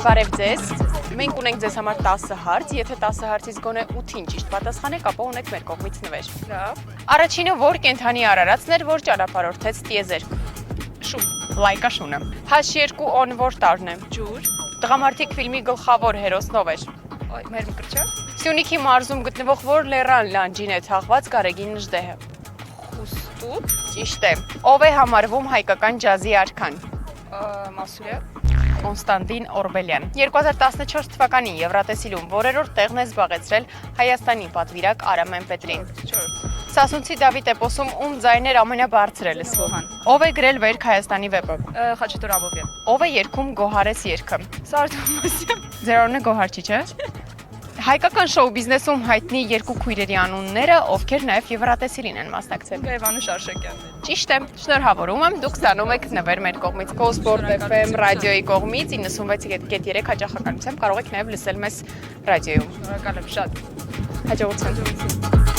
Բարև ձեզ։ Մենք ունենք ձեզ համար 10 հարց, եթե 10 հարցից գոնե 8-ին ճիշտ պատասխանեք, ապա ունեք մեր կողմից նվեր։ Լավ։ Առաջինը որ կենդանի արարածն էր, որ ճանապարհորդեց տիեզերք։ Շուն։ Լայկաշունը։ H2 on որ տարն է։ Ջուր։ Տղամարդիկ ֆիլմի գլխավոր հերոսն ով էր։ Այ, մեր մկրտչա։ Սյունիքի մարզում գտնվող որ լեռան լանջին է թաղված Գարեգին Նժդեհը։ Խուստուկ։ Ճիշտ է։ Ով է համարվում հայկական ջազի արքան։ Մասուրյա։ Կոնստանտին Օրբելյան։ 2014 թվականին Եվրատեսիլում որերորդ տեղն է զբաղեցրել Հայաստանի պատվիրակ Արամեն Պետրին։ 4։ Սասունցի Դավիթ էպոսում ում ձայներ ամենաբարձր է լսվում։ Գոհան։ Ով է գրել Վերք Հայաստանի վեպը։ Խաչատուր Աբովյան։ Ով է երգում Գոհարես երգը։ Սարդոմասյան։ Ձեր անունը Գոհար չի, չէ։ Հայկական շոու բիզնեսում հայտնի երկու քույրերի անունները, ովքեր նաև Եվրատեսիլին են մասնակցել։ Եվանուշ Արշակյանն։ Ճիշտ է, շնորհավորում եմ, դուք ստանում եք նվեր մեր կողմից, Կոսպորտ FM ռադիոյի կողմից 96.3 հաճախականությամբ կարող եք նաև լսել մեզ ռադիոյում։ Շնորհակալ եմ շատ։ Հաջողություն։